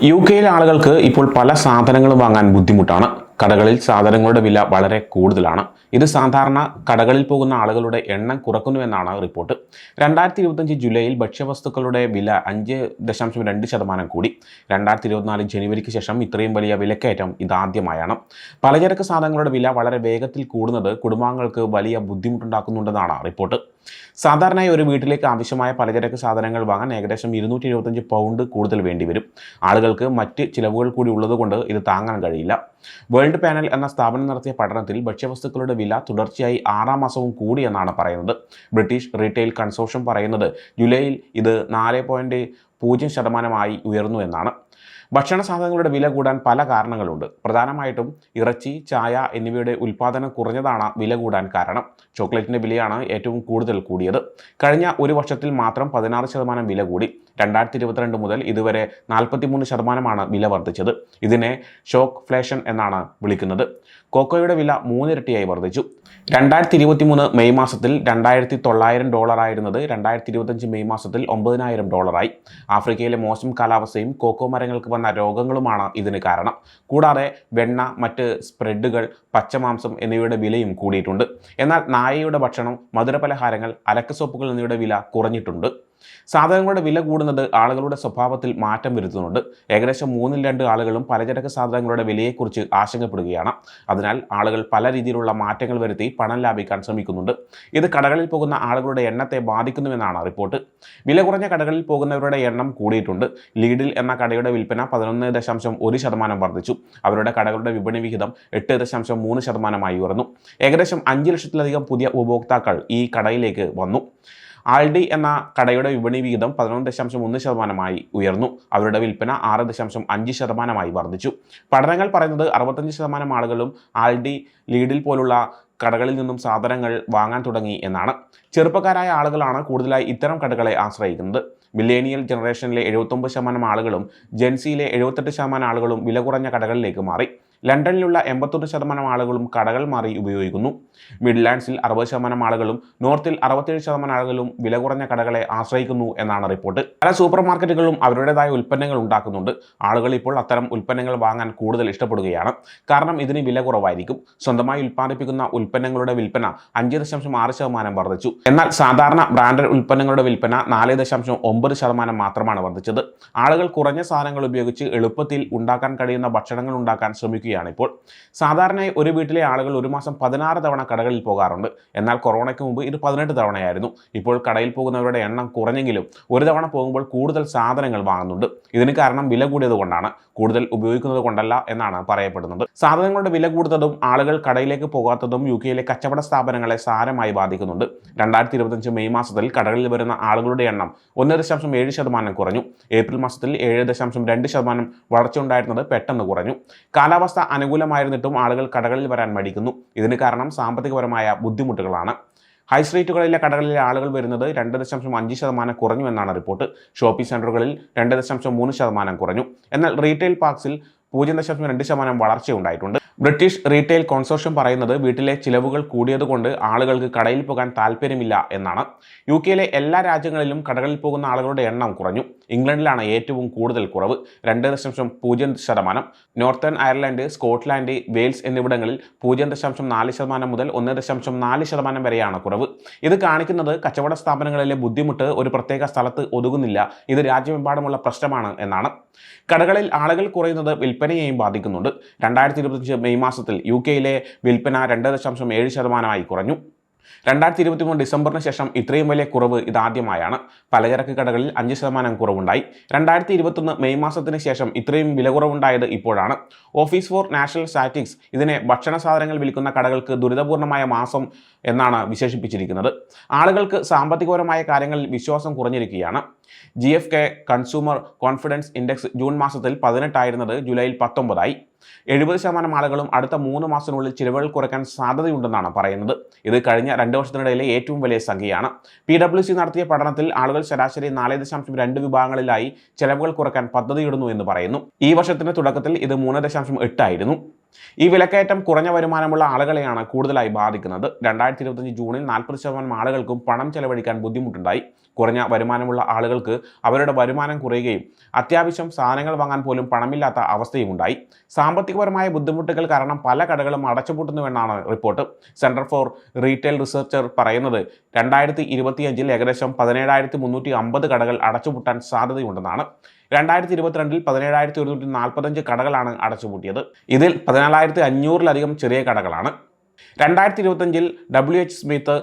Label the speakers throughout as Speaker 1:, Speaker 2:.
Speaker 1: യുകെയിലെ ആളുകൾക്ക് ഇപ്പോൾ പല സാധനങ്ങളും വാങ്ങാൻ ബുദ്ധിമുട്ടാണ്. കടകളിൽ സാധനങ്ങളുടെ വില വളരെ കൂടുതലാണ്. ഇത് സാധാരണ കടകളിൽ പോകുന്ന ആളുകളുടെ എണ്ണം കുറക്കുന്നുവെന്നാണ് റിപ്പോർട്ട്. 2025 ജൂലൈയിൽ ഭക്ഷ്യവസ്തുക്കളുടെ വില 5.2% കൂടി. 2024 ജനുവരിക്ക് ശേഷം ഇത്രയും വലിയ വിലക്കയറ്റം ഇതാദ്യമായാണ്. പലചരക്ക് സാധനങ്ങളുടെ വില വളരെ വേഗത്തിൽ കൂടുന്നത് കുടുംബാംഗങ്ങൾക്ക് വലിയ ബുദ്ധിമുട്ടുണ്ടാക്കുന്നുണ്ടെന്നാണ് റിപ്പോർട്ട്. സാധാരണയായി ഒരു വീട്ടിലേക്ക് ആവശ്യമായ പലചരക്ക് സാധനങ്ങൾ വാങ്ങാൻ ഏകദേശം 275 പൗണ്ട് കൂടുതൽ വേണ്ടിവരും. ആളുകൾക്ക് മറ്റ് ചിലവുകൾ കൂടി ഉള്ളതുകൊണ്ട് ഇത് താങ്ങാൻ കഴിയില്ല. വേൾഡ് പാനൽ എന്ന സ്ഥാപനം നടത്തിയ പഠനത്തിൽ ഭക്ഷ്യവസ്തുക്കളുടെ വില തുടർച്ചയായി 6ാം മാസവും കൂടിയെന്നാണ് പറയുന്നത്. ബ്രിട്ടീഷ് റീറ്റെയിൽ കൺസോർഷ്യം പറയുന്നത് ജൂലൈയിൽ ഇത് 4.0% ഉയർന്നു എന്നാണ്. ഭക്ഷണ സാധനങ്ങളുടെ വില കൂടാൻ പല കാരണങ്ങളുണ്ട്. പ്രധാനമായിട്ടും ഇറച്ചി, ചായ എന്നിവയുടെ ഉൽപ്പാദനം കുറഞ്ഞതാണ് വില കൂടാൻ കാരണം. ചോക്ലേറ്റിൻ്റെ വിലയാണ് ഏറ്റവും കൂടുതൽ കൂടിയത്. കഴിഞ്ഞ ഒരു വർഷത്തിൽ മാത്രം 16% വില കൂടി. 2022 മുതൽ ഇതുവരെ 43% വില വർദ്ധിച്ചത്. ഇതിനെ ഷോക്ക് ഫ്ലേഷൻ എന്നാണ് വിളിക്കുന്നത്. കൊക്കോയുടെ വില 3 ഇരട്ടിയായി വർദ്ധിച്ചു. 2023 മെയ് മാസത്തിൽ $2,900 ആയിരുന്നത് 2025 മെയ് മാസത്തിൽ $9,000 ആഫ്രിക്കയിലെ മോശം കാലാവസ്ഥയും കോക്കോ മരങ്ങൾക്ക് വന്ന രോഗങ്ങളുമാണ് ഇതിന് കാരണം. കൂടാതെ വെണ്ണ, മറ്റ് സ്പ്രെഡുകൾ, പച്ചമാംസം എന്നിവയുടെ വിലയും കൂടിയിട്ടുണ്ട്. എന്നാൽ നായയുടെ ഭക്ഷണം, മധുരപലഹാരങ്ങൾ, അലക്ക് സോപ്പുകൾ എന്നിവയുടെ വില കുറഞ്ഞിട്ടുണ്ട്. സാധനങ്ങളുടെ വില കൂടുന്നത് ആളുകളുടെ സ്വഭാവത്തിൽ മാറ്റം വരുത്തുന്നുണ്ട്. ഏകദേശം 3/2 ആളുകളും പലചരക്ക് സാധനങ്ങളുടെ വിലയെക്കുറിച്ച് ആശങ്കപ്പെടുകയാണ്. അതിനാൽ ആളുകൾ പല രീതിയിലുള്ള മാറ്റങ്ങൾ വരുത്തി പണം ലാഭിക്കാൻ ശ്രമിക്കുന്നുണ്ട്. ഇത് കടകളിൽ പോകുന്ന ആളുകളുടെ എണ്ണത്തെ ബാധിക്കുന്നുവെന്നാണ് റിപ്പോർട്ട്. വില കുറഞ്ഞ കടകളിൽ പോകുന്നവരുടെ എണ്ണം കൂടിയിട്ടുണ്ട്. ലീഡിൽ എന്ന കടയുടെ വിൽപ്പന 11.1% വർദ്ധിച്ചു. അവരുടെ കടകളുടെ വിപണി വിഹിതം 8.3% ഉയർന്നു. ഏകദേശം 5 ലക്ഷത്തിലധികം പുതിയ ഉപഭോക്താക്കൾ ഈ കടയിലേക്ക് വന്നു. ആൾഡി എന്ന കടയുടെ വിപണി വിഹിതം 11.1% ഉയർന്നു. അവരുടെ വിൽപ്പന 6.5% വർദ്ധിച്ചു. പഠനങ്ങൾ പറയുന്നത് 65% ആളുകളും ആൾഡി, ലീഡിൽ പോലുള്ള കടകളിൽ നിന്നും സാധനങ്ങൾ വാങ്ങാൻ തുടങ്ങി എന്നാണ്. ചെറുപ്പക്കാരായ ആളുകളാണ് കൂടുതലായി ഇത്തരം കടകളെ ആശ്രയിക്കുന്നത്. മില്ലേനിയൽ ജനറേഷനിലെ 79% ആളുകളും ജെൻസിയിലെ 78% ആളുകളും വില കുറഞ്ഞ കടകളിലേക്ക് മാറി. ലണ്ടനിലുള്ള 81% ആളുകളും കടകൾ മാറി ഉപയോഗിക്കുന്നു. മിഡ്ലാൻഡ്സിൽ 60% ആളുകളും നോർത്തിൽ 67% ആളുകളും വില കുറഞ്ഞ കടകളെ ആശ്രയിക്കുന്നു എന്നാണ് റിപ്പോർട്ട്. പല സൂപ്പർ മാർക്കറ്റുകളും അവരുടേതായ ഉൽപ്പന്നങ്ങൾ ഉണ്ടാക്കുന്നുണ്ട്. ആളുകൾ ഇപ്പോൾ അത്തരം ഉൽപ്പന്നങ്ങൾ വാങ്ങാൻ കൂടുതൽ ഇഷ്ടപ്പെടുകയാണ്. കാരണം ഇതിന് വില കുറവായിരിക്കും. സ്വന്തമായി ഉൽപ്പാദിപ്പിക്കുന്ന ഉൽപ്പന്നങ്ങളുടെ വിൽപ്പന 5.6% വർദ്ധിച്ചു. എന്നാൽ സാധാരണ ബ്രാൻഡഡ് ഉൽപ്പന്നങ്ങളുടെ വിൽപ്പന 4.9% മാത്രമാണ് വർദ്ധിച്ചത്. ആളുകൾ കുറഞ്ഞ സാധനങ്ങൾ ഉപയോഗിച്ച് എളുപ്പത്തിൽ ഉണ്ടാക്കാൻ കഴിയുന്ന ഭക്ഷണങ്ങൾ ഉണ്ടാക്കാൻ ശ്രമിക്കുക ഇപ്പോൾ. സാധാരണയായി ഒരു വീട്ടിലെ ആളുകൾ ഒരു മാസം 16 തവണ കടകളിൽ പോകാറുണ്ട്. എന്നാൽ കൊറോണയ്ക്ക് മുമ്പ് ഇത് 18 തവണയായിരുന്നു. ഇപ്പോൾ കടയിൽ പോകുന്നവരുടെ എണ്ണം കുറഞ്ഞെങ്കിലും ഒരു തവണ പോകുമ്പോൾ കൂടുതൽ സാധനങ്ങൾ വാങ്ങുന്നുണ്ട്. ഇതിന് കാരണം വില കൂടിയത് കൊണ്ടാണ്, കൂടുതൽ ഉപയോഗിക്കുന്നത് കൊണ്ടല്ല എന്നാണ് പറയപ്പെടുന്നത്. സാധനങ്ങളുടെ വില കൂടുതലും ആളുകൾ കടയിലേക്ക് പോകാത്തതും യുകെയിലെ കച്ചവട സ്ഥാപനങ്ങളെ സാരമായി ബാധിക്കുന്നുണ്ട്. 2025 മെയ് മാസത്തിൽ കടകളിൽ വരുന്ന ആളുകളുടെ എണ്ണം 1.7% കുറഞ്ഞു. ഏപ്രിൽ മാസത്തിൽ 7.2% വളർച്ച ഉണ്ടായിരുന്നത് പെട്ടെന്ന് കുറഞ്ഞു. കാലാവസ്ഥ അനുകൂലമായിരുന്നിട്ടും ആളുകൾ കടകളിൽ വരാൻ മടിക്കുന്നു. ഇതിന് കാരണം സാമ്പത്തികപരമായ ബുദ്ധിമുട്ടുകളാണ്. ഹൈ സ്ട്രീറ്റുകളിലെ കടകളിലെ ആളുകൾ വരുന്നത് 2.5% കുറഞ്ഞുവെന്നാണ് റിപ്പോർട്ട്. ഷോപ്പിംഗ് സെന്ററുകളിൽ 2.3% കുറഞ്ഞു. എന്നാൽ റീറ്റെയിൽ പാർക്സിൽ 0.2% വളർച്ചയുണ്ടായിട്ടുണ്ട്. ബ്രിട്ടീഷ് റീറ്റെയിൽ കൺസോർഷ്യം പറയുന്നത് വീട്ടിലെ ചിലവുകൾ കൂടിയതുകൊണ്ട് ആളുകൾക്ക് കടയിൽ പോകാൻ താല്പര്യമില്ല എന്നാണ്. യുകെയിലെ എല്ലാ രാജ്യങ്ങളിലും കടകളിൽ പോകുന്ന ആളുകളുടെ എണ്ണം കുറഞ്ഞു. ഇംഗ്ലണ്ടിലാണ് ഏറ്റവും കൂടുതൽ കുറവ്, 2.0%. നോർത്തേൺ അയർലൻഡ്, സ്കോട്ട്ലാൻഡ്, വെയിൽസ് എന്നിവിടങ്ങളിൽ 0.4% മുതൽ 1.4% വരെയാണ് കുറവ്. ഇത് കാണിക്കുന്നത് കച്ചവട സ്ഥാപനങ്ങളിലെ ബുദ്ധിമുട്ട് ഒരു പ്രത്യേക സ്ഥലത്ത് ഒതുങ്ങുന്നില്ല, ഇത് രാജ്യമെമ്പാടുമുള്ള പ്രശ്നമാണ് എന്നാണ്. കടകളിൽ ആളുകൾ കുറയുന്നത് വിൽപ്പനയെയും ബാധിക്കുന്നുണ്ട്. 2025 മെയ് മാസത്തിൽ യുകെയിലെ വിൽപ്പന 2.7% കുറഞ്ഞു. 2023 ഡിസംബറിന് ശേഷം ഇത്രയും വലിയ കുറവ് ഇതാദ്യമായാണ്. പലചരക്ക് കടകളിൽ 5% കുറവുണ്ടായി. 2021 മെയ് മാസത്തിന് ശേഷം ഇത്രയും വില കുറവുണ്ടായത് ഇപ്പോഴാണ്. ഓഫീസ് ഫോർ നാഷണൽ സ്റ്റാറ്റിസ്റ്റിക്സ് ഇതിനെ ഭക്ഷണ സാധനങ്ങൾ വിൽക്കുന്ന കടകൾക്ക് ദുരിതപൂർണമായ മാസം എന്നാണ് വിശേഷിപ്പിച്ചിരിക്കുന്നത്. ആളുകൾക്ക് സാമ്പത്തികപരമായ കാര്യങ്ങളിൽ വിശ്വാസം കുറഞ്ഞിരിക്കുകയാണ്. GfK consumer confidence index June മാസത്തിൽ 18 ആയിരുന്നത് ജൂലൈയിൽ 19 70% ആളുകളും അടുത്ത 3 മാസത്തിനുള്ളിൽ ചിലവുകൾ കുറയ്ക്കാൻ സാധ്യതയുണ്ടെന്നാണ് പറയുന്നത്. ഇത് കഴിഞ്ഞ 2 വർഷത്തിനിടയിലെ ഏറ്റവും വലിയ സംഖ്യയാണ്. PwC നടത്തിയ പഠനത്തിൽ ആളുകൾ ശരാശരി 4.2 വിഭാഗങ്ങളിലായി ചെലവുകൾ കുറയ്ക്കാൻ പദ്ധതിയിടുന്നു എന്ന് പറയുന്നു. ഈ വർഷത്തിന്റെ തുടക്കത്തിൽ ഇത് 3.8 ആയിരുന്നു. ഈ വിലക്കയറ്റം കുറഞ്ഞ വരുമാനമുള്ള ആളുകളെയാണ് കൂടുതലായി ബാധിക്കുന്നത്. 2025 ജൂണിൽ 40% ആളുകൾക്കും പണം ചെലവഴിക്കാൻ ബുദ്ധിമുട്ടുണ്ടായി. കുറഞ്ഞ വരുമാനമുള്ള ആളുകൾക്ക് അവരുടെ വരുമാനം കുറയുകയും അത്യാവശ്യം സാധനങ്ങൾ വാങ്ങാൻ പോലും പണമില്ലാത്ത അവസ്ഥയും ഉണ്ടായി. സാമ്പത്തികപരമായ ബുദ്ധിമുട്ടുകൾ കാരണം പല കടകളും അടച്ചുപൂട്ടുന്നുവെന്നാണ് report. Centre for retail research പറയുന്നത് 2025 ഏകദേശം 17,350 കടകൾ അടച്ചുപൂട്ടാൻ സാധ്യതയുണ്ടെന്നാണ്. 2022 17,145 കടകളാണ് അടച്ചുപൂട്ടിയത്. ഇതിൽ 14,500-ലധികം ചെറിയ കടകളാണ്. 2025 WH Smith,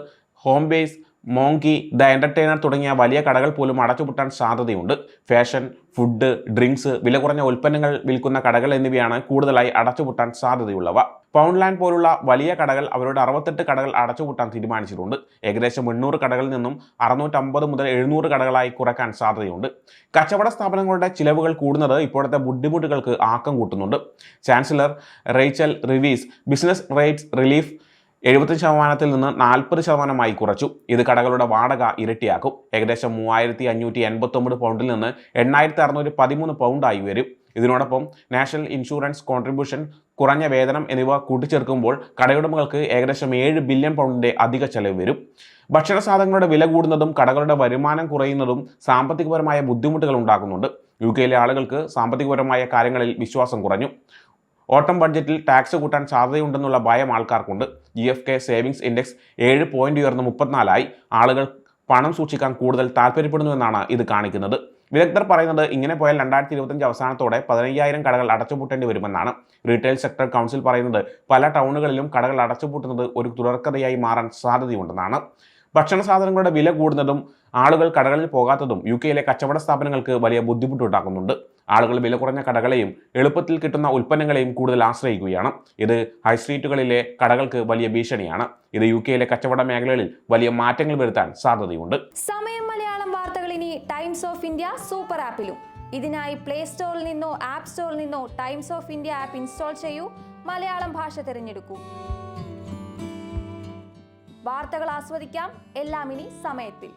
Speaker 1: home base, മോങ്കി, the entertainer തുടങ്ങിയ വലിയ കടകൾ പോലും അടച്ചുപൂട്ടാൻ സാധ്യതയുണ്ട്. ഫാഷൻ, ഫുഡ്, ഡ്രിങ്ക്സ്, വില കുറഞ്ഞ ഉൽപ്പന്നങ്ങൾ വിൽക്കുന്ന കടകൾ എന്നിവയാണ് കൂടുതലായി അടച്ചുപൂട്ടാൻ സാധ്യതയുള്ളവ. പൗണ്ട്ലാൻഡ് പോലുള്ള വലിയ കടകൾ അവരുടെ 68 കടകൾ അടച്ചുപൂട്ടാൻ തീരുമാനിച്ചിട്ടുണ്ട്. ഏകദേശം 800 കടകളിൽ നിന്നും 650 മുതൽ 700 കടകളായി കുറയ്ക്കാൻ സാധ്യതയുണ്ട്. കച്ചവട സ്ഥാപനങ്ങളുടെ ചിലവുകൾ കൂടുന്നത് ഇപ്പോഴത്തെ ബുദ്ധിമുട്ടുകൾക്ക് ആക്കം കൂട്ടുന്നുണ്ട്. Chancellor Rachel Reeves business rates relief 70% നിന്ന് 40% കുറച്ചു. ഇത് കടകളുടെ വാടക ഇരട്ടിയാക്കും. ഏകദേശം 3,589 പൗണ്ടിൽ നിന്ന് 8,613 പൗണ്ടായി വരും. ഇതിനോടൊപ്പം നാഷണൽ ഇൻഷുറൻസ് കോൺട്രിബ്യൂഷൻ, കുറഞ്ഞ വേതനം എന്നിവ കൂട്ടിച്ചേർക്കുമ്പോൾ കടയുടമകൾക്ക് ഏകദേശം 7 ബില്യൺ പൗണ്ടിന്റെ അധിക ചെലവ് വരും. ഭക്ഷണ സാധനങ്ങളുടെ വില കൂടുന്നതും കടകളുടെ വരുമാനം കുറയുന്നതും സാമ്പത്തികപരമായ ബുദ്ധിമുട്ടുകൾ ഉണ്ടാക്കുന്നുണ്ട്. UK ആളുകൾക്ക് സാമ്പത്തികപരമായ കാര്യങ്ങളിൽ വിശ്വാസം കുറഞ്ഞു. ഓട്ടം ബഡ്ജറ്റിൽ ടാക്സ് കൂട്ടാൻ സാധ്യതയുണ്ടെന്നുള്ള ഭയം ആൾക്കാർക്കുണ്ട്. GfK സേവിങ്സ് ഇൻഡെക്സ് 7 പോയിന്റ് ഉയർന്ന് 34 ആളുകൾ പണം സൂക്ഷിക്കാൻ കൂടുതൽ താല്പര്യപ്പെടുന്നുവെന്നാണ് ഇത് കാണിക്കുന്നത്. വിദഗ്ധർ പറയുന്നത് ഇങ്ങനെ പോയാൽ 2025 അവസാനത്തോടെ 15,000 കടകൾ അടച്ചുപൂട്ടേണ്ടി വരുമെന്നാണ്. റീറ്റെയിൽ സെക്ടർ കൗൺസിൽ പറയുന്നത് പല ടൗണുകളിലും കടകൾ അടച്ചുപൂട്ടുന്നത് ഒരു തുടർക്കഥയായി മാറാൻ സാധ്യതയുണ്ടെന്നാണ്. ഭക്ഷണ സാധനങ്ങളുടെ വില കൂടുന്നതും ആളുകൾ കടകളിൽ പോകാത്തതും UK കച്ചവട സ്ഥാപനങ്ങൾക്ക് വലിയ ബുദ്ധിമുട്ടുണ്ടാക്കുന്നുണ്ട്. ആളുകൾ വില കുറഞ്ഞ കടകളെയും എളുപ്പത്തിൽ കിട്ടുന്ന ഉൽപ്പന്നങ്ങളെയും കൂടുതൽ ആശ്രയിക്കുകയാണ്. ഇത് ഹൈസ്ട്രീറ്റുകളിലെ കടകൾക്ക് വലിയ ഭീഷണിയാണ്. ഇത് UK കച്ചവട മേഖലകളിൽ വലിയ മാറ്റങ്ങൾ വരുത്താൻ സാധ്യതയുണ്ട്.
Speaker 2: സമയം മലയാളം വാർത്തകൾ ഇനി ടൈംസ് ഓഫ് ഇന്ത്യ സൂപ്പർ ആപ്പിലും. ഇതിനായി പ്ലേ സ്റ്റോറിൽ നിന്നോ ആപ്പ് സ്റ്റോറിൽ നിന്നോ times of India app install ചെയ്യൂ. മലയാളം ഭാഷ തിരഞ്ഞെടുക്കൂ. വാർത്തകൾ ആസ്വദിക്കാം. എല്ലാം ഇനി സമയത്തിൽ.